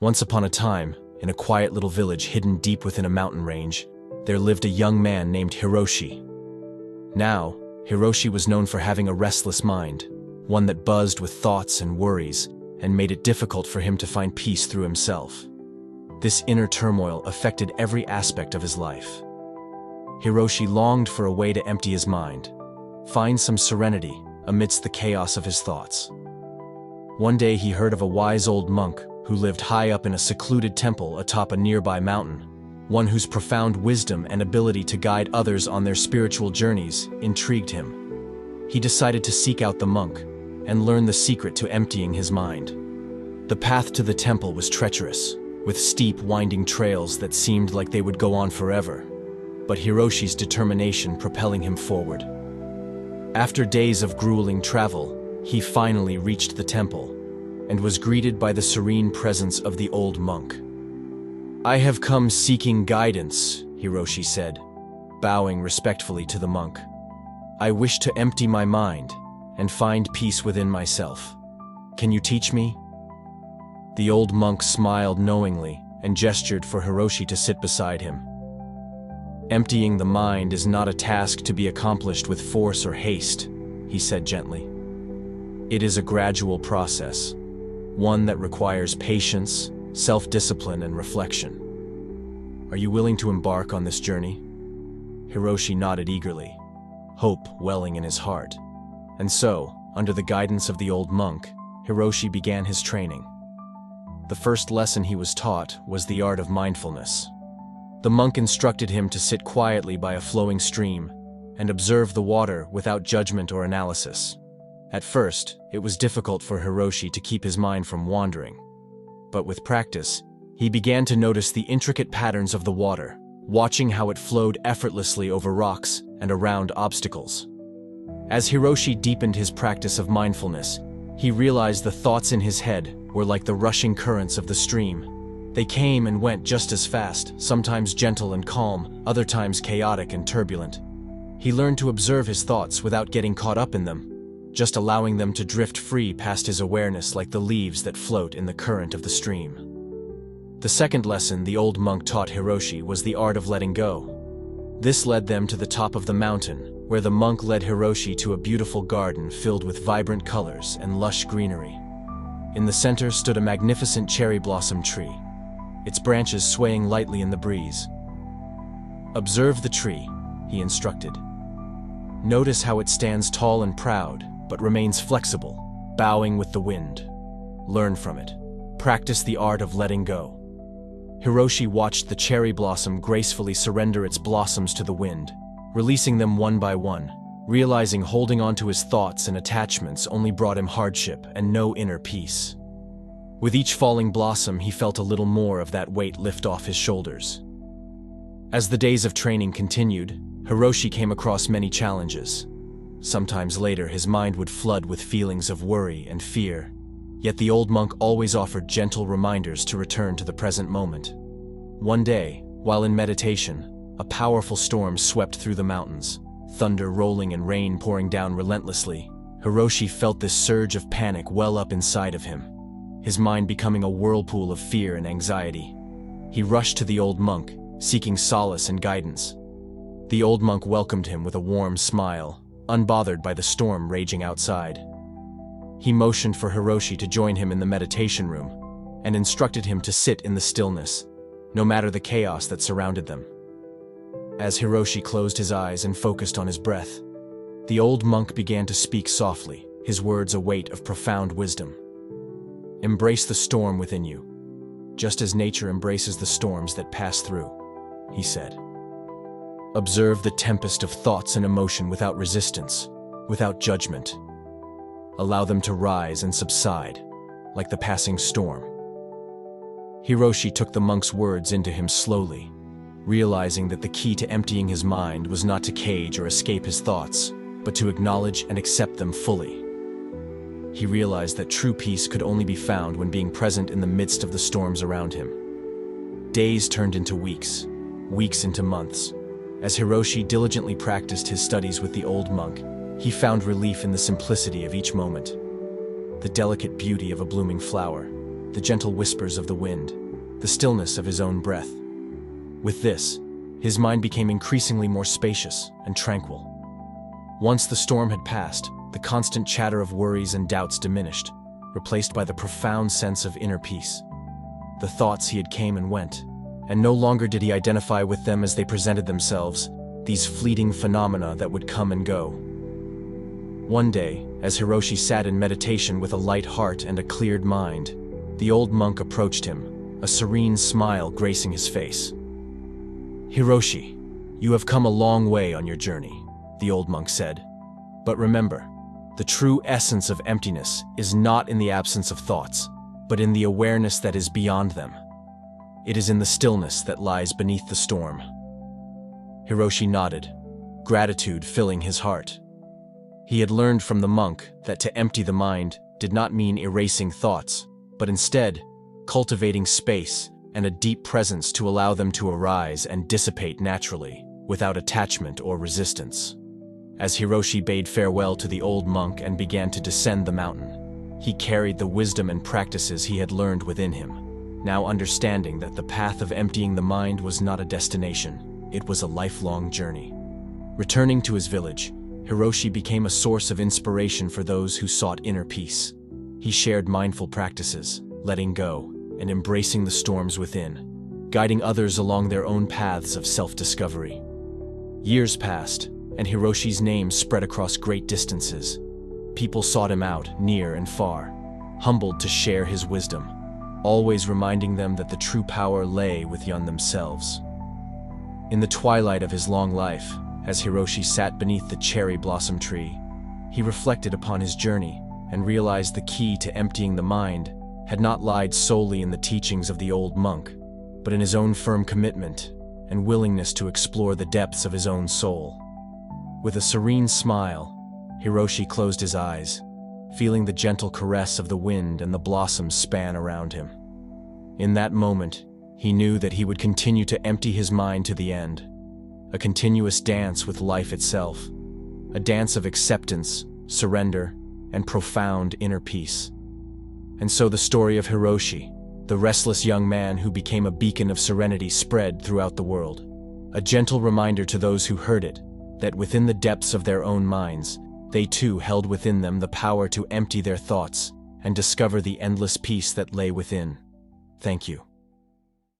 Once upon a time, in a quiet little village hidden deep within a mountain range, there lived a young man named Hiroshi. Now, Hiroshi was known for having a restless mind, one that buzzed with thoughts and worries, and made it difficult for him to find peace through himself. This inner turmoil affected every aspect of his life. Hiroshi longed for a way to empty his mind, find some serenity amidst the chaos of his thoughts. One day he heard of a wise old monk who lived high up in a secluded temple atop a nearby mountain, one whose profound wisdom and ability to guide others on their spiritual journeys intrigued him. He decided to seek out the monk and learn the secret to emptying his mind. The path to the temple was treacherous, with steep, winding trails that seemed like they would go on forever, but Hiroshi's determination propelling him forward. After days of grueling travel, he finally reached the temple and was greeted by the serene presence of the old monk. "I have come seeking guidance," Hiroshi said, bowing respectfully to the monk. "I wish to empty my mind and find peace within myself. Can you teach me?" The old monk smiled knowingly and gestured for Hiroshi to sit beside him. "Emptying the mind is not a task to be accomplished with force or haste," he said gently. "It is a gradual process, one that requires patience, self-discipline, and reflection. Are you willing to embark on this journey?" Hiroshi nodded eagerly, hope welling in his heart. And so, under the guidance of the old monk, Hiroshi began his training. The first lesson he was taught was the art of mindfulness. The monk instructed him to sit quietly by a flowing stream and observe the water without judgment or analysis. At first, it was difficult for Hiroshi to keep his mind from wandering. But with practice, he began to notice the intricate patterns of the water, watching how it flowed effortlessly over rocks and around obstacles. As Hiroshi deepened his practice of mindfulness, he realized the thoughts in his head were like the rushing currents of the stream. They came and went just as fast, sometimes gentle and calm, other times chaotic and turbulent. He learned to observe his thoughts without getting caught up in them, just allowing them to drift free past his awareness like the leaves that float in the current of the stream. The second lesson the old monk taught Hiroshi was the art of letting go. This led them to the top of the mountain, where the monk led Hiroshi to a beautiful garden filled with vibrant colors and lush greenery. In the center stood a magnificent cherry blossom tree, its branches swaying lightly in the breeze. "Observe the tree," he instructed. "Notice how it stands tall and proud, but remains flexible, bowing with the wind. Learn from it. Practice the art of letting go." Hiroshi watched the cherry blossom gracefully surrender its blossoms to the wind, releasing them one by one, realizing holding on to his thoughts and attachments only brought him hardship and no inner peace. With each falling blossom, he felt a little more of that weight lift off his shoulders. As the days of training continued, Hiroshi came across many challenges. Sometimes later, his mind would flood with feelings of worry and fear, yet the old monk always offered gentle reminders to return to the present moment. One day, while in meditation, a powerful storm swept through the mountains, thunder rolling and rain pouring down relentlessly. Hiroshi felt this surge of panic well up inside of him, his mind becoming a whirlpool of fear and anxiety. He rushed to the old monk, seeking solace and guidance. The old monk welcomed him with a warm smile, unbothered by the storm raging outside. He motioned for Hiroshi to join him in the meditation room and instructed him to sit in the stillness, no matter the chaos that surrounded them. As Hiroshi closed his eyes and focused on his breath, the old monk began to speak softly, his words a weight of profound wisdom. "Embrace the storm within you, just as nature embraces the storms that pass through," he said. "Observe the tempest of thoughts and emotion without resistance, without judgment. Allow them to rise and subside, like the passing storm." Hiroshi took the monk's words into him slowly, realizing that the key to emptying his mind was not to cage or escape his thoughts, but to acknowledge and accept them fully. He realized that true peace could only be found when being present in the midst of the storms around him. Days turned into weeks, weeks into months. As Hiroshi diligently practiced his studies with the old monk, he found relief in the simplicity of each moment. The delicate beauty of a blooming flower, the gentle whispers of the wind, the stillness of his own breath. With this, his mind became increasingly more spacious and tranquil. Once the storm had passed, the constant chatter of worries and doubts diminished, replaced by the profound sense of inner peace. The thoughts he had came and went, and no longer did he identify with them as they presented themselves, these fleeting phenomena that would come and go. One day, as Hiroshi sat in meditation with a light heart and a cleared mind, the old monk approached him, a serene smile gracing his face. "Hiroshi, you have come a long way on your journey," the old monk said. "But remember, the true essence of emptiness is not in the absence of thoughts, but in the awareness that is beyond them. It is in the stillness that lies beneath the storm." Hiroshi nodded, gratitude filling his heart. He had learned from the monk that to empty the mind did not mean erasing thoughts, but instead cultivating space and a deep presence to allow them to arise and dissipate naturally, without attachment or resistance. As Hiroshi bade farewell to the old monk and began to descend the mountain, he carried the wisdom and practices he had learned within him, now understanding that the path of emptying the mind was not a destination, it was a lifelong journey. Returning to his village, Hiroshi became a source of inspiration for those who sought inner peace. He shared mindful practices, letting go, and embracing the storms within, guiding others along their own paths of self-discovery. Years passed, and Hiroshi's name spread across great distances. People sought him out, near and far, humbled to share his wisdom, always reminding them that the true power lay within themselves. In the twilight of his long life, as Hiroshi sat beneath the cherry blossom tree, he reflected upon his journey and realized the key to emptying the mind had not lied solely in the teachings of the old monk, but in his own firm commitment and willingness to explore the depths of his own soul. With a serene smile, Hiroshi closed his eyes, feeling the gentle caress of the wind and the blossoms span around him. In that moment, he knew that he would continue to empty his mind to the end, a continuous dance with life itself, a dance of acceptance, surrender, and profound inner peace. And so the story of Hiroshi, the restless young man who became a beacon of serenity, spread throughout the world, a gentle reminder to those who heard it that within the depths of their own minds, they too held within them the power to empty their thoughts and discover the endless peace that lay within. Thank you.